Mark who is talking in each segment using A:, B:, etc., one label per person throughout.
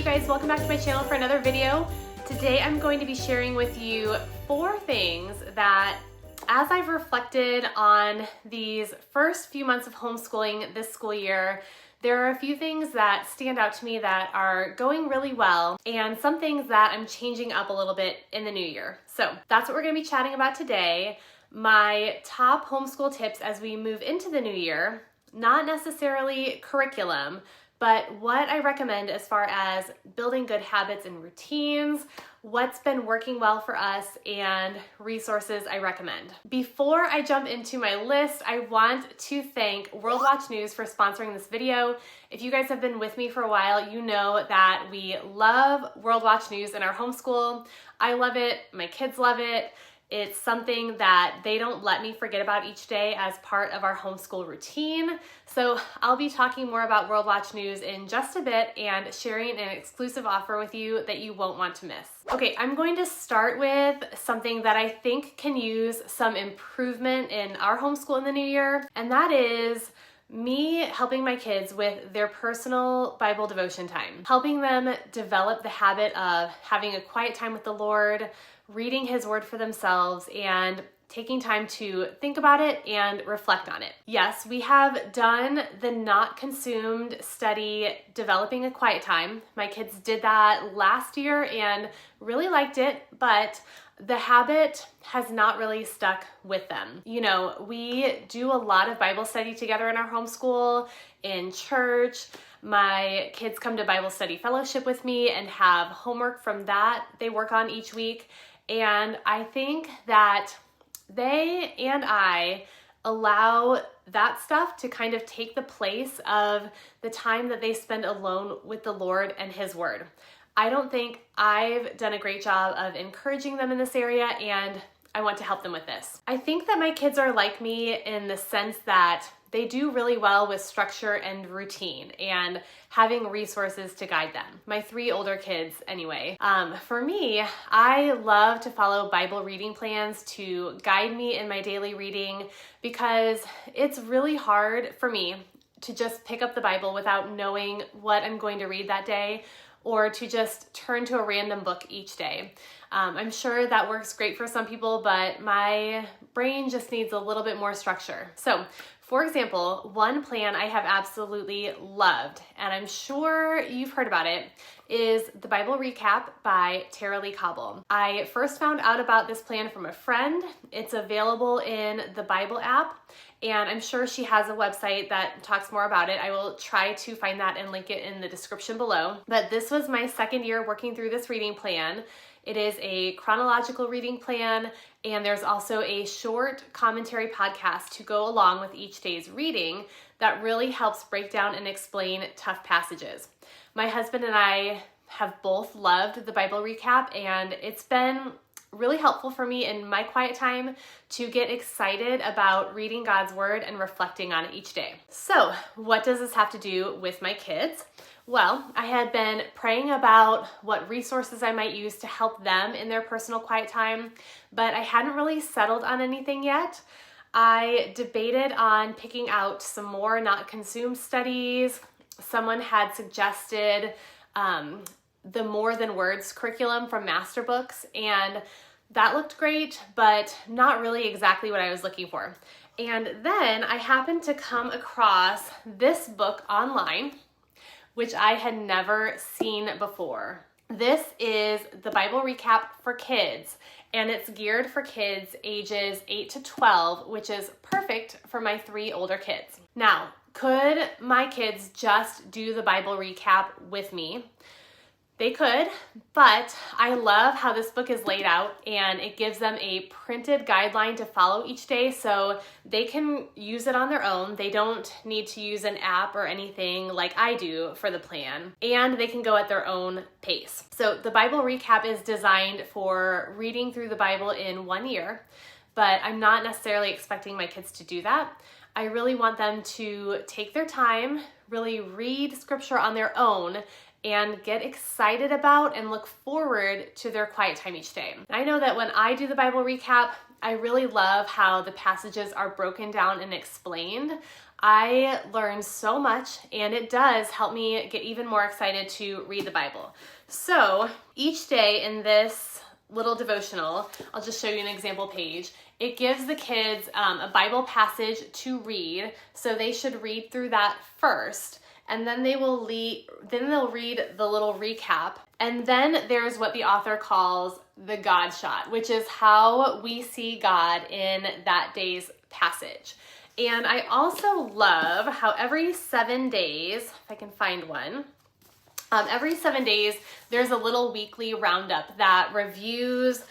A: guys, welcome back to my channel for another video. Today I'm going to be sharing with you 4 things that, as I've reflected on these first few months of homeschooling this school year, there are a few things that stand out to me that are going really well and some things that I'm changing up a little bit in the new year. So that's what we're going to be chatting about today. My top homeschool tips as we move into the new year, not necessarily curriculum, but what I recommend as far as building good habits and routines, what's been working well for us, and resources I recommend. Before I jump into my list, I want to thank World Watch News for sponsoring this video. If you guys have been with me for a while, you know that we love World Watch News in our homeschool. I love it, my kids love it. It's something that they don't let me forget about each day as part of our homeschool routine. So I'll be talking more about World Watch News in just a bit and sharing an exclusive offer with you that you won't want to miss. Okay, I'm going to start with something that I think can use some improvement in our homeschool in the new year, and that is me helping my kids with their personal Bible devotion time, helping them develop the habit of having a quiet time with the Lord, reading His Word for themselves, and taking time to think about it and reflect on it. Yes, we have done the not consumed study, developing a quiet time. My kids did that last year and really liked it, but the habit has not really stuck with them. You know, we do a lot of Bible study together in our homeschool, in church. My kids come to Bible study fellowship with me and have homework from that they work on each week. And I think that they and I allow that stuff to kind of take the place of the time that they spend alone with the Lord and His Word. I don't think I've done a great job of encouraging them in this area, and I want to help them with this. I think that my kids are like me in the sense that they do really well with structure and routine and having resources to guide them. My 3 older kids anyway. For me, I love to follow Bible reading plans to guide me in my daily reading because it's really hard for me to just pick up the Bible without knowing what I'm going to read that day, or to just turn to a random book each day. I'm sure that works great for some people, but my brain just needs a little bit more structure. So, for example, one plan I have absolutely loved, and I'm sure you've heard about it, is the Bible Recap by Tara Lee Cobble. I first found out about this plan from a friend. It's available in the Bible app, and I'm sure she has a website that talks more about it. I will try to find that and link it in the description below. But this was my second year working through this reading plan. It is a chronological reading plan, and there's also a short commentary podcast to go along with each day's reading that really helps break down and explain tough passages. My husband and I have both loved the Bible Recap, and it's been really helpful for me in my quiet time to get excited about reading God's Word and reflecting on it each day. So, what does this have to do with my kids? Well, I had been praying about what resources I might use to help them in their personal quiet time, but I hadn't really settled on anything yet. I debated on picking out some more not consumed studies. Someone had suggested the More Than Words curriculum from Master Books, and that looked great, but not really exactly what I was looking for. And then I happened to come across this book online, which I had never seen before. This is the Bible Recap for Kids, and it's geared for kids ages 8 to 12, which is perfect for my 3 older kids. Now, could my kids just do the Bible Recap with me? They could, but I love how this book is laid out, and it gives them a printed guideline to follow each day so they can use it on their own. They don't need to use an app or anything like I do for the plan, and they can go at their own pace. So the Bible Recap is designed for reading through the Bible in 1 year, but I'm not necessarily expecting my kids to do that. I really want them to take their time, really read scripture on their own, and get excited about and look forward to their quiet time each day. I know that when I do the Bible Recap, I really love how the passages are broken down and explained. I learned so much, and it does help me get even more excited to read the Bible. So each day in this little devotional, I'll just show you an example page. It gives the kids a Bible passage to read, so they should read through that first, and then they'll read the little recap. And then there's what the author calls the God shot, which is how we see God in that day's passage. And I also love how every 7 days, if I can find one, every 7 days, there's a little weekly roundup that reviews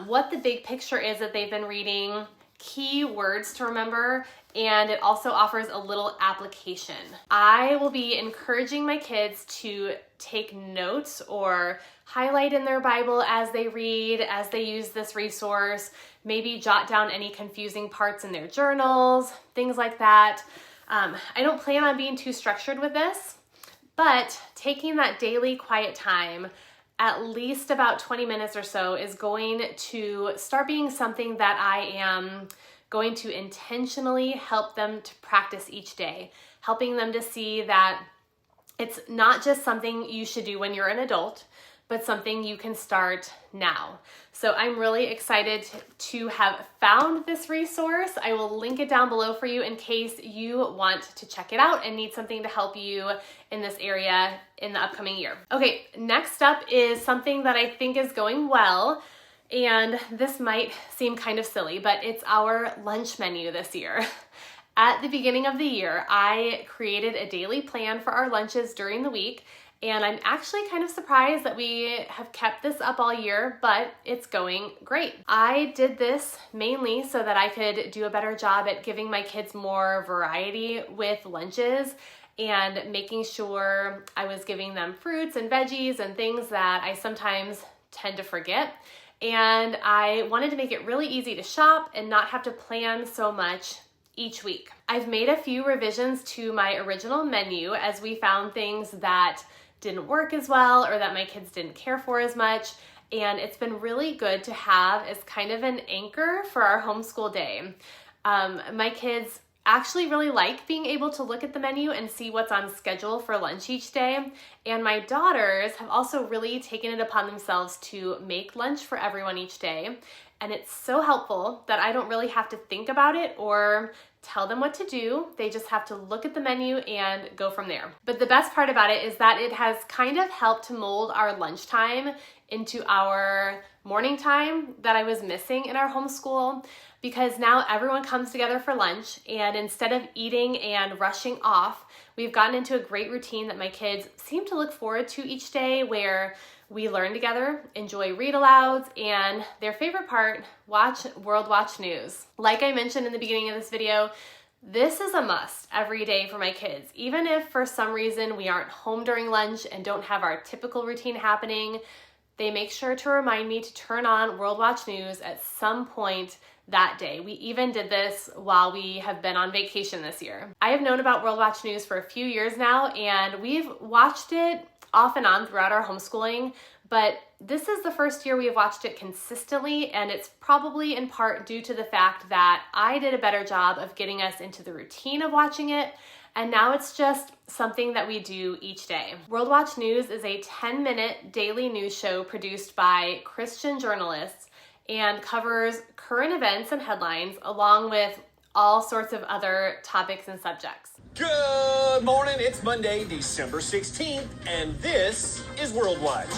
A: what the big picture is that they've been reading, key words to remember, and it also offers a little application. I will be encouraging my kids to take notes or highlight in their Bible as they read, as they use this resource, maybe jot down any confusing parts in their journals, things like that. I don't plan on being too structured with this, but taking that daily quiet time, at least about 20 minutes or so, is going to start being something that I am going to intentionally help them to practice each day, helping them to see that it's not just something you should do when you're an adult, but something you can start now. So I'm really excited to have found this resource. I will link it down below for you in case you want to check it out and need something to help you in this area in the upcoming year. Okay, next up is something that I think is going well, and this might seem kind of silly, but it's our lunch menu this year. At the beginning of the year, I created a daily plan for our lunches during the week, and I'm actually kind of surprised that we have kept this up all year, but it's going great. I did this mainly so that I could do a better job at giving my kids more variety with lunches and making sure I was giving them fruits and veggies and things that I sometimes tend to forget. And I wanted to make it really easy to shop and not have to plan so much each week. I've made a few revisions to my original menu as we found things that didn't work as well or that my kids didn't care for as much. And it's been really good to have as kind of an anchor for our homeschool day. My kids actually really like being able to look at the menu and see what's on schedule for lunch each day. And my daughters have also really taken it upon themselves to make lunch for everyone each day. And it's so helpful that I don't really have to think about it or tell them what to do. They just have to look at the menu and go from there. But the best part about it is that it has kind of helped to mold our lunchtime into our morning time that I was missing in our homeschool, because now everyone comes together for lunch, and instead of eating and rushing off, we've gotten into a great routine that my kids seem to look forward to each day, where we learn together, enjoy read-alouds, and their favorite part, watch World Watch News. Like I mentioned in the beginning of this video, this is a must every day for my kids. Even if for some reason we aren't home during lunch and don't have our typical routine happening, they make sure to remind me to turn on World Watch News at some point that day. We even did this while we have been on vacation this year. I have known about World Watch News for a few years now, and we've watched it off and on throughout our homeschooling, but this is the first year we have watched it consistently, and it's probably in part due to the fact that I did a better job of getting us into the routine of watching it, and now it's just something that we do each day. World Watch News is a 10-minute daily news show produced by Christian journalists and covers current events and headlines along with all sorts of other topics and subjects.
B: Good morning, it's Monday, December 16th, and this is World Watch.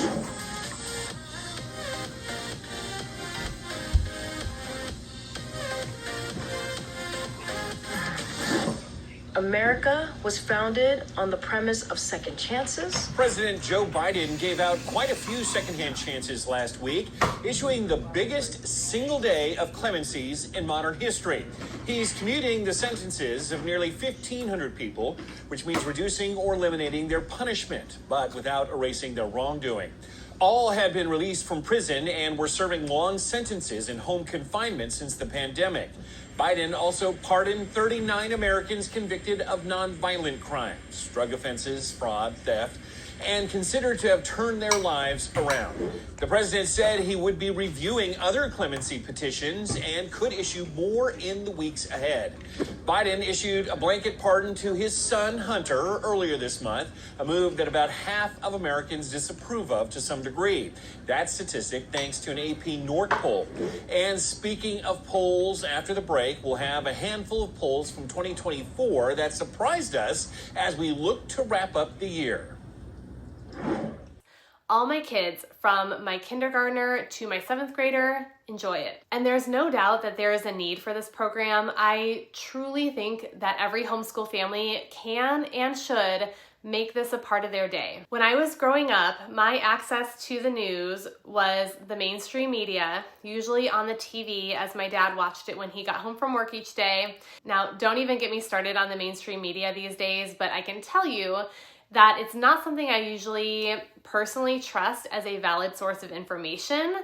C: America was founded on the premise of second chances.
B: President Joe Biden gave out quite a few secondhand chances last week, issuing the biggest single day of clemencies in modern history. He's commuting the sentences of nearly 1,500 people, which means reducing or eliminating their punishment, but without erasing their wrongdoing. All had been released from prison and were serving long sentences in home confinement since the pandemic. Biden also pardoned 39 Americans convicted of nonviolent crimes, drug offenses, fraud, theft, and considered to have turned their lives around. The president said he would be reviewing other clemency petitions and could issue more in the weeks ahead. Biden issued a blanket pardon to his son, Hunter, earlier this month, a move that about half of Americans disapprove of to some degree. That statistic thanks to an AP North poll. And speaking of polls, after the break, we'll have a handful of polls from 2024 that surprised us as we look to wrap up the year.
A: All my kids, from my kindergartner to my 7th grader, enjoy it. And there's no doubt that there is a need for this program. I truly think that every homeschool family can and should make this a part of their day. When I was growing up, my access to the news was the mainstream media, usually on the TV as my dad watched it when he got home from work each day. Now, don't even get me started on the mainstream media these days, but I can tell you that it's not something I usually personally trust as a valid source of information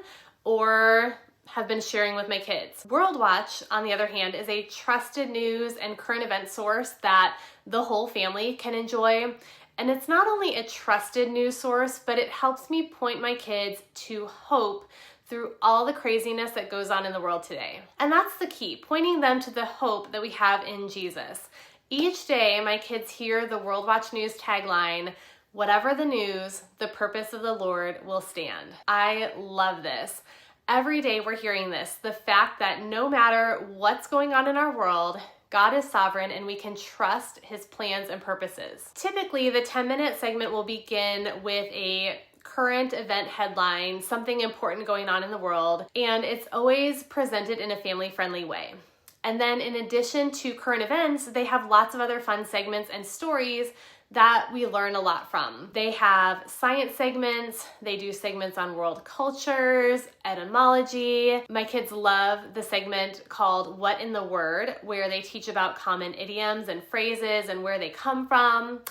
A: or have been sharing with my kids. World Watch, on the other hand, is a trusted news and current event source that the whole family can enjoy. And it's not only a trusted news source, but it helps me point my kids to hope through all the craziness that goes on in the world today. And that's the key, pointing them to the hope that we have in Jesus. Each day, my kids hear the World Watch News tagline, "Whatever the news, the purpose of the Lord will stand." I love this. Every day we're hearing this, the fact that no matter what's going on in our world, God is sovereign and we can trust his plans and purposes. Typically, the 10-minute segment will begin with a current event headline, something important going on in the world, and it's always presented in a family-friendly way. And then in addition to current events, they have lots of other fun segments and stories that we learn a lot from. They have science segments, they do segments on world cultures, etymology. My kids love the segment called What in the Word, where they teach about common idioms and phrases and where they come from.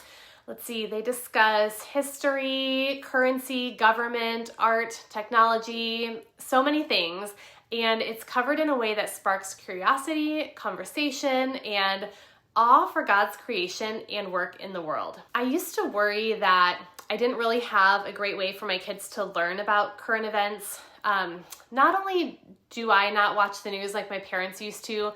A: Let's see, they discuss history, currency, government, art, technology, so many things. And it's covered in a way that sparks curiosity, conversation, and awe for God's creation and work in the world. I used to worry that I didn't really have a great way for my kids to learn about current events. Not only do I not watch the news like my parents used to,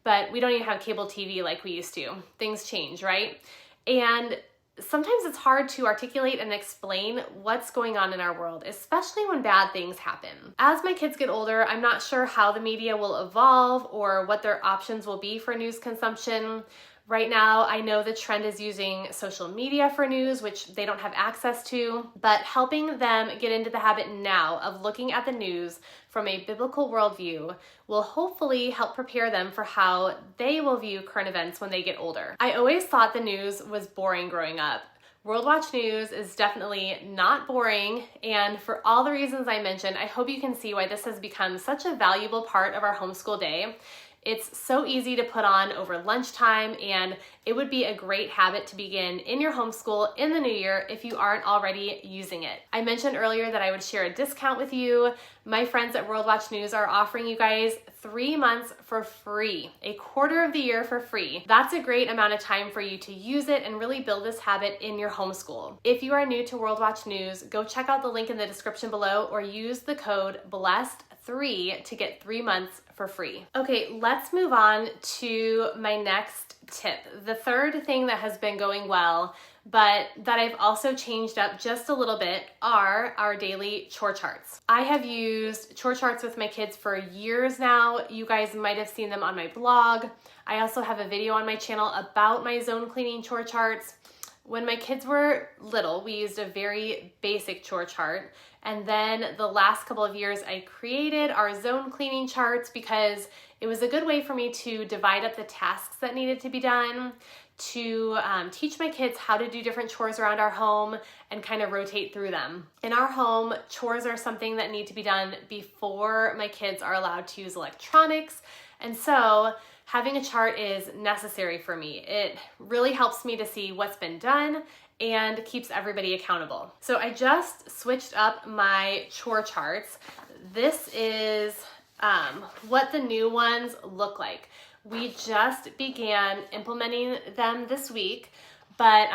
A: but we don't even have cable TV like we used to. Things change, right? And sometimes it's hard to articulate and explain what's going on in our world, especially when bad things happen. As my kids get older, I'm not sure how the media will evolve or what their options will be for news consumption. Right now, I know the trend is using social media for news, which they don't have access to, but helping them get into the habit now of looking at the news from a biblical worldview will hopefully help prepare them for how they will view current events when they get older. I always thought the news was boring growing up. World Watch News is definitely not boring, and for all the reasons I mentioned, I hope you can see why this has become such a valuable part of our homeschool day. It's so easy to put on over lunchtime, and it would be a great habit to begin in your homeschool in the new year if you aren't already using it. I mentioned earlier that I would share a discount with you. My friends at World Watch News are offering you guys 3 months for free, a quarter of the year for free. That's a great amount of time for you to use it and really build this habit in your homeschool. If you are new to World Watch News, go check out the link in the description below or use the code BLESSED3 to get 3 months for free. Okay, let's move on to my next tip. The third thing that has been going well, but that I've also changed up just a little bit, are our daily chore charts. I have used chore charts with my kids for years now. You guys might have seen them on my blog. I also have a video on my channel about my zone cleaning chore charts. When my kids were little, we used a very basic chore chart. And then the last couple of years, I created our zone cleaning charts because it was a good way for me to divide up the tasks that needed to be done, to teach my kids how to do different chores around our home and kind of rotate through them. In our home, chores are something that need to be done before my kids are allowed to use electronics. And so having a chart is necessary for me. It really helps me to see what's been done and keeps everybody accountable. So I just switched up my chore charts. This is what the new ones look like. We just began implementing them this week, but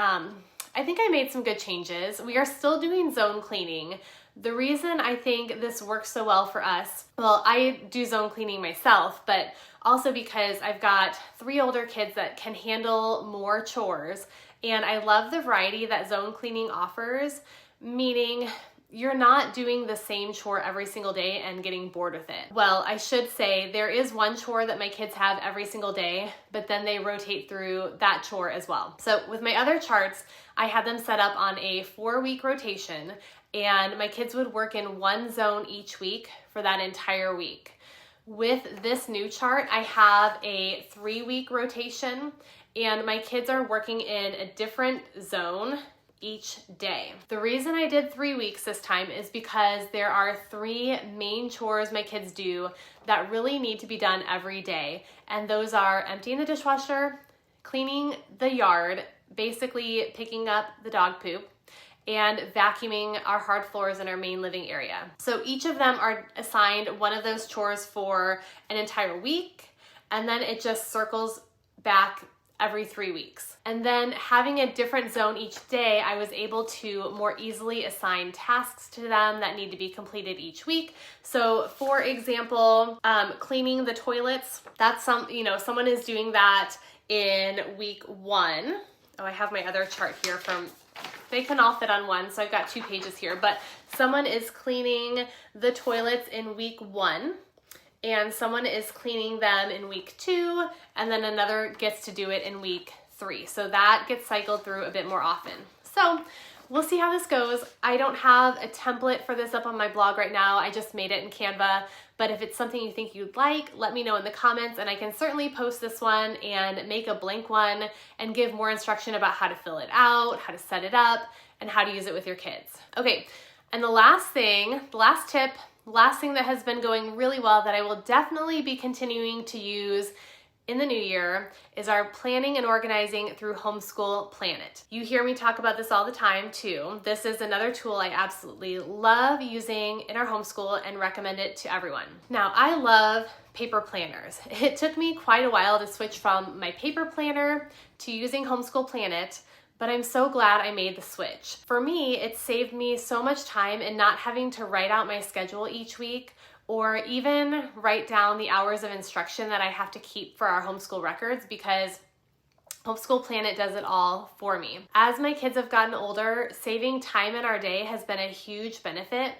A: I think I made some good changes. We are still doing zone cleaning. The reason I think this works so well for us, well, I do zone cleaning myself, but also because I've got 3 older kids that can handle more chores, and I love the variety that zone cleaning offers, meaning you're not doing the same chore every single day and getting bored with it. Well, I should say there is one chore that my kids have every single day, but then they rotate through that chore as well. So with my other charts, I had them set up on a 4-week rotation, and my kids would work in one zone each week for that entire week. With this new chart, I have a 3-week rotation, and my kids are working in a different zone each day. The reason I did 3 weeks this time is because there are 3 main chores my kids do that really need to be done every day. And those are emptying the dishwasher, cleaning the yard, basically picking up the dog poop, and vacuuming our hard floors in our main living area. So each of them are assigned one of those chores for an entire week, and then it just circles back every 3 weeks. And then having a different zone each day, I was able to more easily assign tasks to them that need to be completed each week. So for example, cleaning the toilets, that's someone is doing that in week 1. Oh, I have my other chart here they can all fit on one, so I've got 2 pages here, but someone is cleaning the toilets in week 1. And someone is cleaning them in week 2, and then another gets to do it in week 3. So that gets cycled through a bit more often. So we'll see how this goes. I don't have a template for this up on my blog right now. I just made it in Canva. But if it's something you think you'd like, let me know in the comments, and I can certainly post this one and make a blank one and give more instruction about how to fill it out, how to set it up, and how to use it with your kids. Okay, and the last thing that has been going really well that I will definitely be continuing to use in the new year is our planning and organizing through Homeschool Planet. You hear me talk about this all the time too. This is another tool I absolutely love using in our homeschool and recommend it to everyone. Now, I love paper planners. It took me quite a while to switch from my paper planner to using Homeschool Planet, but I'm so glad I made the switch. For me, it saved me so much time in not having to write out my schedule each week or even write down the hours of instruction that I have to keep for our homeschool records, because Homeschool Planet does it all for me. As my kids have gotten older, saving time in our day has been a huge benefit,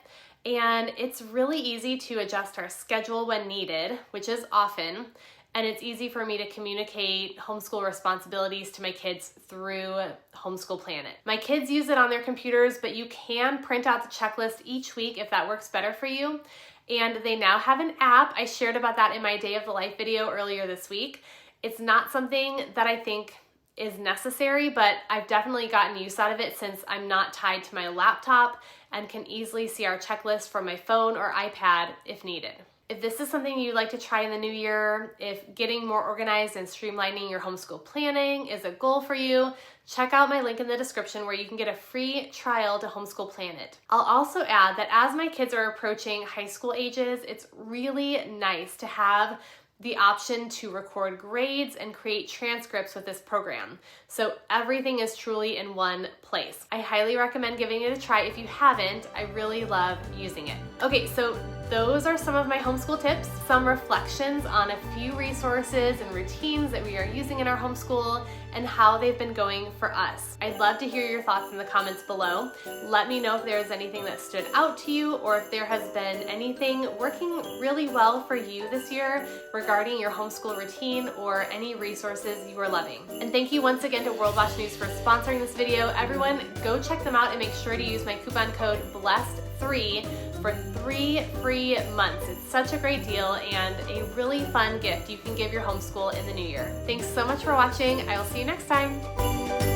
A: and it's really easy to adjust our schedule when needed, which is often, and it's easy for me to communicate homeschool responsibilities to my kids through Homeschool Planet. My kids use it on their computers, but you can print out the checklist each week if that works better for you. And they now have an app. I shared about that in my Day of the Life video earlier this week. It's not something that I think is necessary, but I've definitely gotten use out of it since I'm not tied to my laptop and can easily see our checklist from my phone or iPad if needed. If this is something you'd like to try in the new year, if getting more organized and streamlining your homeschool planning is a goal for you, check out my link in the description where you can get a free trial to Homeschool Planet. I'll also add that as my kids are approaching high school ages, it's really nice to have the option to record grades and create transcripts with this program. So everything is truly in one place. I highly recommend giving it a try if you haven't. I really love using it. Okay, so those are some of my homeschool tips, some reflections on a few resources and routines that we are using in our homeschool and how they've been going for us. I'd love to hear your thoughts in the comments below. Let me know if there's anything that stood out to you or if there has been anything working really well for you this year regarding your homeschool routine or any resources you are loving. And thank you once again to World Watch News for sponsoring this video. Everyone, go check them out and make sure to use my coupon code BLESSED3 for 3 free months. It's such a great deal and a really fun gift you can give your homeschool in the new year. Thanks so much for watching. I will see you next time.